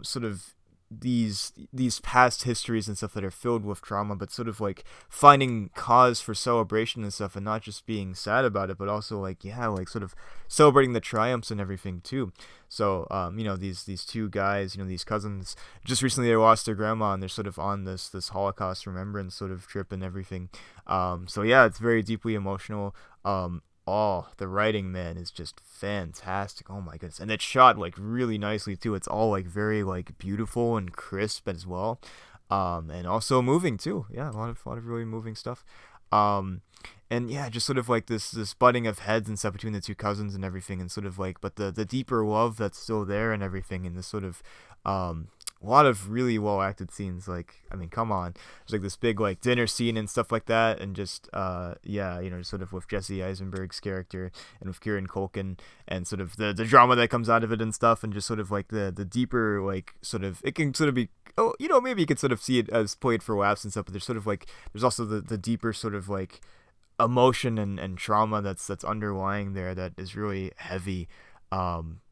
[SPEAKER 1] sort of these past histories and stuff that are filled with trauma, but sort of like finding cause for celebration and stuff, and not just being sad about it, but also like, yeah, like sort of celebrating the triumphs and everything too. So these two guys, these cousins, just recently they lost their grandma, and they're sort of on this Holocaust remembrance sort of trip and everything. So yeah, it's very deeply emotional. Oh, the writing, man, is just fantastic. Oh my goodness. And it's shot like really nicely too. It's all like very like beautiful and crisp as well. And also moving too. Yeah, a lot of really moving stuff. Um and yeah, just sort of like this butting of heads and stuff between the two cousins and everything, and sort of like, but the deeper love that's still there and everything, and this sort of a lot of really well acted scenes. Like, I mean, come on, there's like this big like dinner scene and stuff like that, and just yeah, sort of with Jesse Eisenberg's character and with Kieran Culkin, and sort of the drama that comes out of it and stuff, and just sort of like the deeper like sort of, it can sort of be, oh, maybe you could sort of see it as played for laughs and stuff, but there's sort of like, there's also the deeper sort of like emotion and trauma that's underlying there that is really heavy.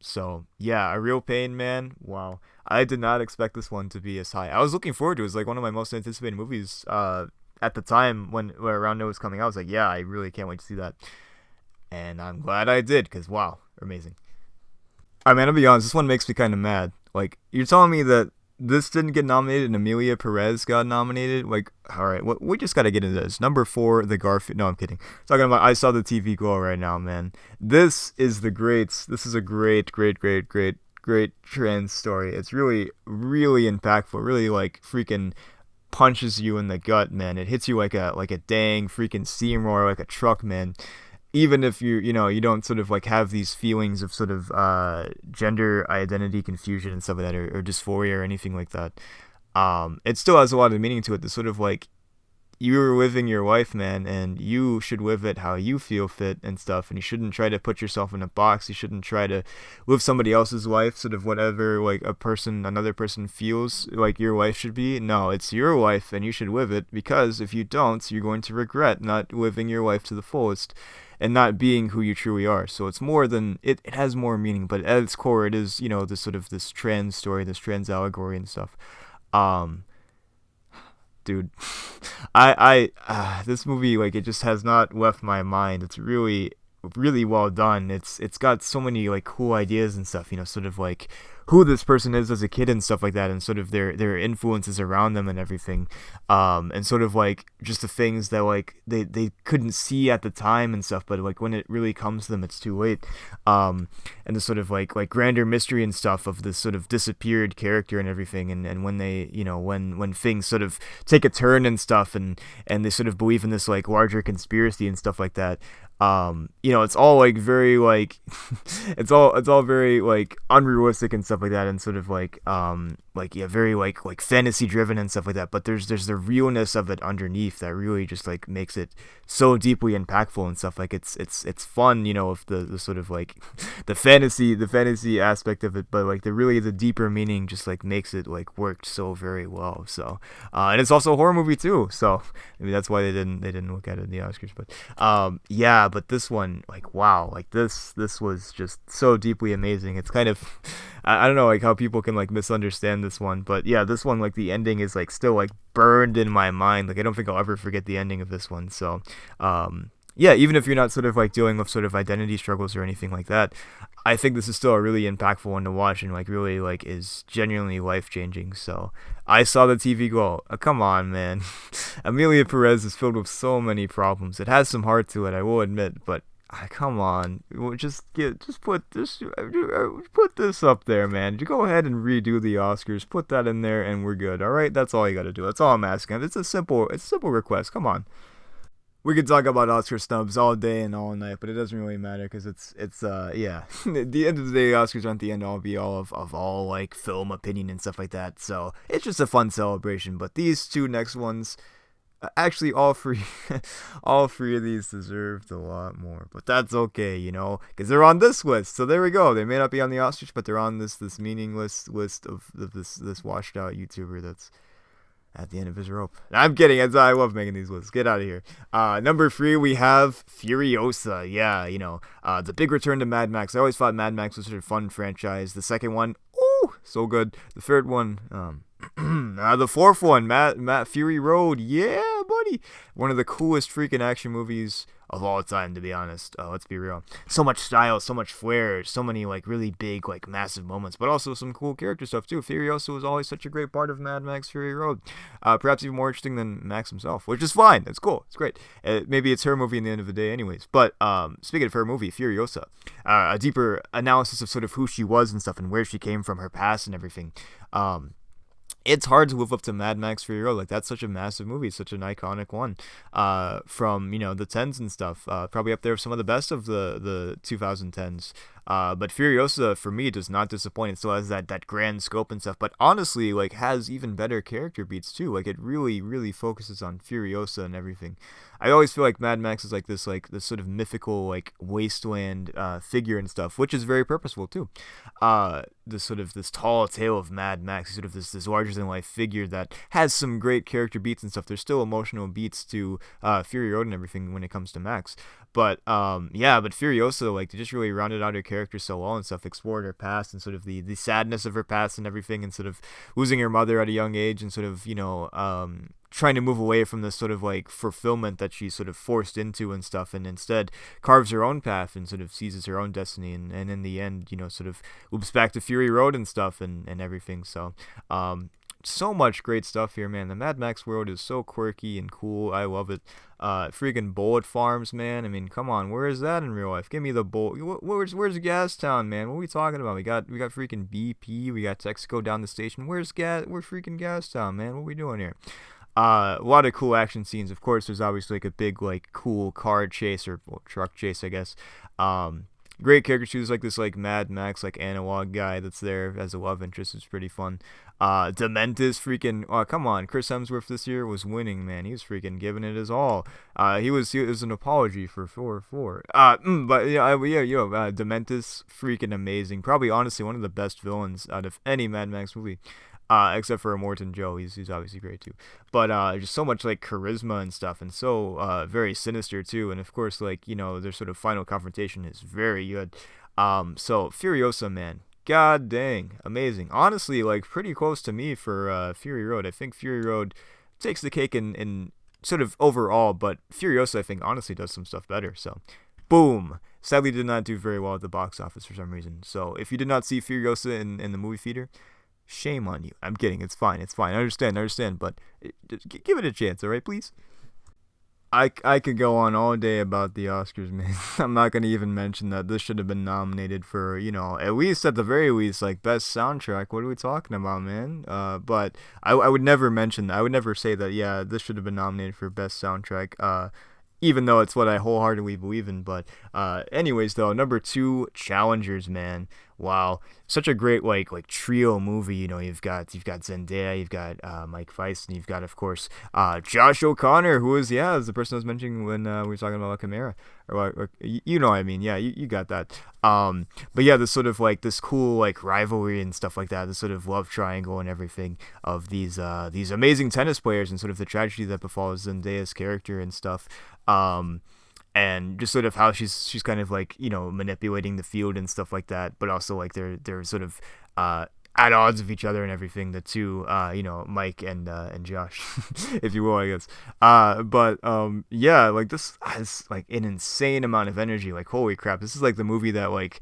[SPEAKER 1] So yeah, A Real Pain, man. Wow. I did not expect this one to be as high. I was looking forward to it. It was like one of my most anticipated movies at the time when around it was coming out. I was like, yeah, I really can't wait to see that. And I'm glad I did, because wow, amazing. Alright, man, I'll be honest, this one makes me kind of mad. Like, you're telling me that this didn't get nominated and Amelia Perez got nominated? Like, alright, we just gotta get into this. Number four, the Garfield. No, I'm kidding. Talking about I Saw the TV Glow right now, man. This is the greats. This is a great trans story. It's really, really impactful. Really, like, freaking punches you in the gut, man. It hits you like a dang freaking steamroller, like a truck, man. Even if you don't sort of like have these feelings of sort of gender identity confusion and stuff like that, or dysphoria or anything like that, it still has a lot of meaning to it. The sort of like you're living your life, man, and you should live it how you feel fit and stuff. And you shouldn't try to put yourself in a box. You shouldn't try to live somebody else's life, sort of whatever like another person feels like your life should be. No, it's your life, and you should live it, because if you don't, you're going to regret not living your life to the fullest and not being who you truly are. So it's more than it has more meaning, but at its core, it is, this sort of this trans story, this trans allegory and stuff. Um, Dude, this movie, like, it just has not left my mind. It's really, really well done. It's got so many like cool ideas and stuff. Sort of like who this person is as a kid and stuff like that, and sort of their influences around them and everything, and sort of like just the things that like they couldn't see at the time and stuff, but like when it really comes to them, it's too late. And the sort of like grander mystery and stuff of this sort of disappeared character and everything, and when they when things sort of take a turn and stuff, and they sort of believe in this like larger conspiracy and stuff like that. It's all like very like it's all very like unrealistic and stuff like that, and sort of very like fantasy driven and stuff like that, but there's the realness of it underneath that really just like makes it so deeply impactful and stuff. Like it's fun, if the sort of like the fantasy aspect of it, but like the deeper meaning just like makes it like worked so very well. So and it's also a horror movie too, so maybe that's why they didn't look at it in the Oscars. But yeah, but this one, like, wow, like this was just so deeply amazing. It's kind of I don't know like how people can like misunderstand this one, but yeah, this one, like, the ending is like still like burned in my mind. Like, I don't think I'll ever forget the ending of this one. So yeah, even if you're not sort of like dealing with sort of identity struggles or anything like that, I think this is still a really impactful one to watch, and like really like is genuinely life changing. So I saw the TV go, oh, come on, man. Amelia Perez is filled with so many problems. It has some heart to it, I will admit, but come on, just put this up there, man. You go ahead and redo the Oscars, put that in there, and we're good. All right, that's all you got to do. That's all I'm asking. It's a simple request. Come on. We could talk about Oscar snubs all day and all night, but it doesn't really matter because it's yeah. At the end of the day, Oscars aren't the end all be all of all like film opinion and stuff like that. So it's just a fun celebration. But these two next ones, actually all three, all three of these deserved a lot more. But that's okay, because they're on this list. So there we go. They may not be on the Oscars, but they're on this meaningless list of this washed out YouTuber that's at the end of his rope. I'm kidding. I love making these lists. Get out of here. Number 3, we have Furiosa. Yeah, the big return to Mad Max. I always thought Mad Max was such a fun franchise. The second one, ooh, so good. The third one, the fourth one, Matt Fury Road. Yeah, buddy. One of the coolest freaking action movies of all time, to be honest. Let's be real. So much style, so much flair, so many like really big, like massive moments, but also some cool character stuff too. Furiosa was always such a great part of Mad Max Fury Road. Perhaps even more interesting than Max himself, which is fine. It's cool. It's great. Maybe it's her movie in the end of the day anyways. But speaking of her movie, Furiosa, a deeper analysis of sort of who she was and stuff and where she came from, her past and everything. It's hard to live up to Mad Max Fury Road. Like, that's such a massive movie, such an iconic one, from the 10s and stuff. Probably up there with some of the best of the 2010s. But Furiosa, for me, does not disappoint. It still has that grand scope and stuff, but honestly, like, has even better character beats too. Like, it really, really focuses on Furiosa and everything. I always feel like Mad Max is like this sort of mythical, like, wasteland figure and stuff, which is very purposeful too. This tall tale of Mad Max, sort of this larger than life figure that has some great character beats and stuff. There's still emotional beats to Fury Road and everything when it comes to Max. But but Furiosa, like, they just really rounded out her character so well and stuff, explored her past and sort of the sadness of her past and everything, and sort of losing her mother at a young age, and sort of trying to move away from this sort of like fulfillment that she's sort of forced into and stuff, and instead carves her own path and sort of seizes her own destiny, and in the end, sort of loops back to Fury Road and stuff and everything. So so much great stuff here, man. The Mad Max world is so quirky and cool. I love it. Freaking Bullet Farms, man. I mean, come on, where is that in real life? Give me the where's Gastown, man? What are we talking about? We got freaking BP. We got Texaco down the station. Where's freaking Gastown, man? What are we doing here? A lot of cool action scenes. Of course, there's obviously like a big like cool car chase or truck chase, I guess. great character. She was like this like Mad Max like analog guy that's there as a love interest. It's pretty fun. Dementis freaking oh come on, Chris Hemsworth this year was winning, man. He was freaking giving it his all. He was an apology for 4-4. But Dementis freaking amazing. Probably honestly one of the best villains out of any Mad Max movie. Except for Immortan Joe, he's obviously great too. But just so much like charisma and stuff, and so very sinister too. And of course, like their sort of final confrontation is very good. So Furiosa, man, god dang, amazing. Honestly, like pretty close to me for Fury Road. I think Fury Road takes the cake in sort of overall, but Furiosa I think honestly does some stuff better. So, boom. Sadly, did not do very well at the box office for some reason. So if you did not see Furiosa in the movie theater, shame on you. I'm kidding. It's fine. It's fine. I understand. But give it a chance, all right, please. I could go on all day about the Oscars, man. I'm not gonna even mention that this should have been nominated for, at least at the very least, like best soundtrack. What are we talking about, man? But I would never mention. I would never say that. Yeah, this should have been nominated for best soundtrack. Even though it's what I wholeheartedly believe in. But anyways, though, number 2, Challengers, man. Wow, such a great like trio movie. You've got Zendaya, you've got Mike Weiss, and you've got of course Josh O'Connor, who is the person I was mentioning when we were talking about La Chimera, or what I mean. Yeah, you got that. But yeah, this sort of like this cool like rivalry and stuff like that, this sort of love triangle and everything of these amazing tennis players and sort of the tragedy that befalls Zendaya's character and stuff. And just sort of how she's kind of like manipulating the field and stuff like that, but also like they're sort of at odds with each other and everything. The two, Mike and Josh, if you will, I guess. Yeah, like this has like an insane amount of energy. Like holy crap, this is like the movie that like,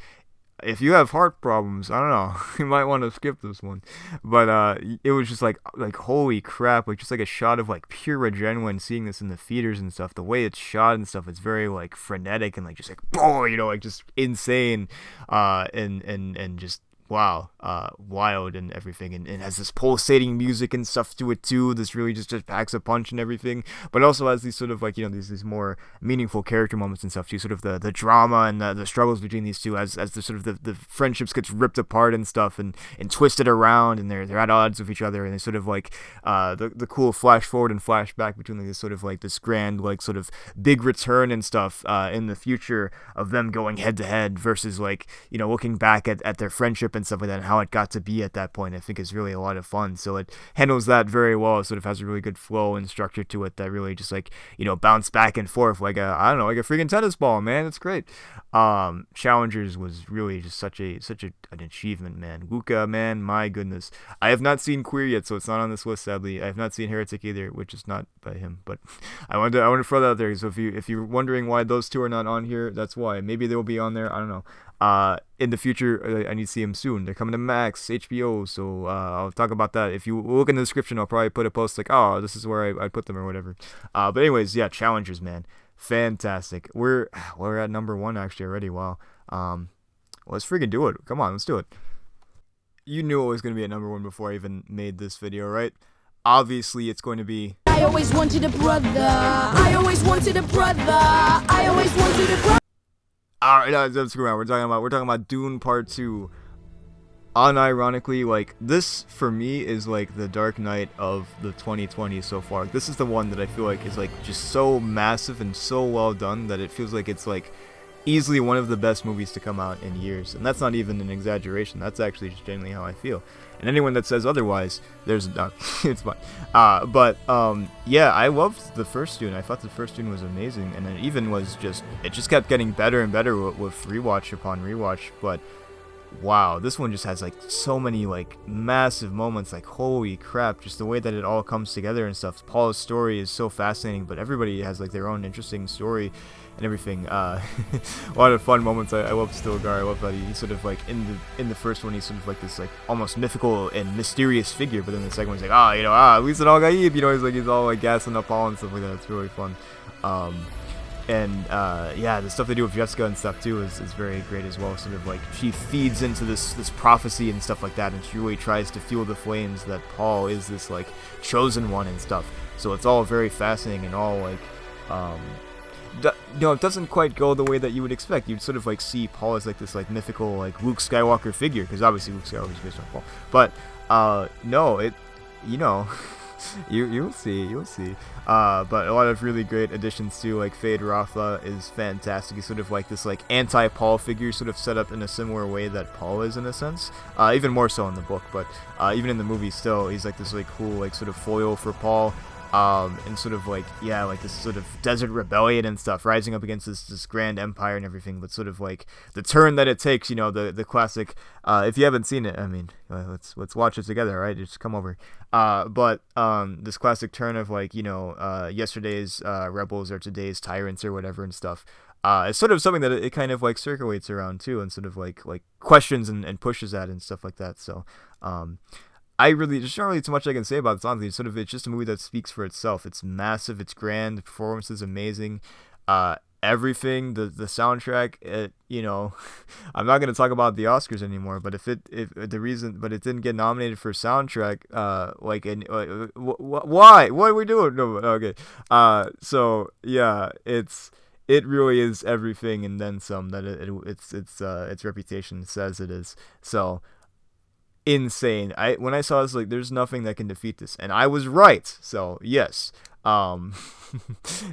[SPEAKER 1] if you have heart problems, I don't know, you might want to skip this one. But it was just like holy crap, like just like a shot of like pure adrenaline seeing this in the theaters and stuff. The way it's shot and stuff, it's very like frenetic and like just like like just insane, and just wow, wild and everything, and has this pulsating music and stuff to it too. This really just packs a punch and everything, but also has these sort of like these more meaningful character moments and stuff too. Sort of the drama and the struggles between these two as the sort of the friendships gets ripped apart and stuff and twisted around, and they're at odds with each other, and they sort of like the cool flash forward and flash back between like this sort of like this grand like sort of big return and stuff in the future of them going head to head versus like looking back at their friendship and stuff like that, and how it got to be at that point. I think is really a lot of fun. So it handles that very well. It sort of has a really good flow and structure to it that really just like bounce back and forth like a freaking tennis ball, man. It's great. Challengers was really just such an achievement, man. Luca, man, my goodness. I have not seen Queer yet, so it's not on this list, sadly. I have not seen Heretic either, which is not by him, but I want to throw that out there. So if you're wondering why those two are not on here, that's why. Maybe they will be on there. I don't know. In the future, I need to see them soon. They're coming to Max, HBO, so I'll talk about that. If you look in the description, I'll probably put a post like, oh, this is where I put them or whatever. But anyways, yeah, Challengers, man. Fantastic. We're at number 1 actually already. Wow. Let's freaking do it. Come on, let's do it. You knew it was going to be at number 1 before I even made this video, right? Obviously, it's going to be... I always wanted a brother. I always wanted a brother. I always wanted a brother. Alright, let's go around. We're talking about Dune Part 2. Unironically, like, this for me is like the Dark Knight of the 2020s so far. This is the one that I feel like is like just so massive and so well done that it feels like it's like easily one of the best movies to come out in years. And that's not even an exaggeration. That's actually just genuinely how I feel. And anyone that says otherwise, there's it's fine. Yeah, I loved the first Dune. I thought the first Dune was amazing, and it just kept getting better and better with rewatch upon rewatch. But wow, this one just has like so many like massive moments. Like holy crap, just the way that it all comes together and stuff. Paul's story is so fascinating, but everybody has like their own interesting story and everything. A lot of fun moments. I love Stilgar. I love that he's sort of like in the first one he's sort of like this like almost mythical and mysterious figure, but then the second one's like Lisan al-Gaib, he's all like gassing up Paul and stuff like that. It's really fun. Yeah, the stuff they do with Jessica and stuff too is very great as well. Sort of like she feeds into this prophecy and stuff like that, and she really tries to fuel the flames that Paul is this like chosen one and stuff. So it's all very fascinating and all like it doesn't quite go the way that you would expect. You'd sort of like see Paul as like this like mythical like Luke Skywalker figure, because obviously Luke Skywalker is based on Paul. But no, it, you know, you'll see. But a lot of really great additions too. Like Fade Rathla is fantastic. He's sort of like this like anti-Paul figure, sort of set up in a similar way that Paul is in a sense. Even more so in the book, but even in the movie, still he's like this like cool like sort of foil for Paul. And sort of like, yeah, like this sort of desert rebellion and stuff, rising up against this grand empire and everything, but sort of like the turn that it takes, the classic, if you haven't seen it, I mean, let's watch it together, right? Just come over. But this classic turn of like, yesterday's rebels are today's tyrants or whatever and stuff. It's sort of something that it kind of like circulates around too, and sort of like questions and pushes at and stuff like that. So, there's not really too much I can say about this, honestly. It's just a movie that speaks for itself. It's massive, it's grand, the performance is amazing, everything, the soundtrack, I'm not gonna talk about the Oscars anymore, but if it didn't get nominated for soundtrack, why? What are we doing? No, okay, so yeah, it really is everything and then some that its reputation says it is. So insane. When I saw this, like, there's nothing that can defeat this, and I was right. So yes.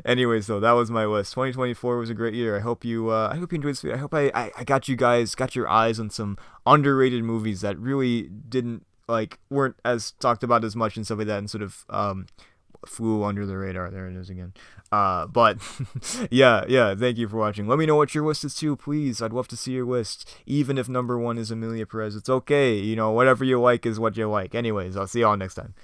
[SPEAKER 1] Anyways, though, that was my list. 2024 was a great year. I hope you enjoyed this video. I hope I got your eyes on some underrated movies that really weren't as talked about as much and stuff like that, and sort of flew under the radar. There it is again. But yeah, thank you for watching. Let me know what your list is too, please. I'd love to see your list, even if number one is Emilia Perez. It's okay, whatever you like is what you like. Anyways, I'll see y'all next time.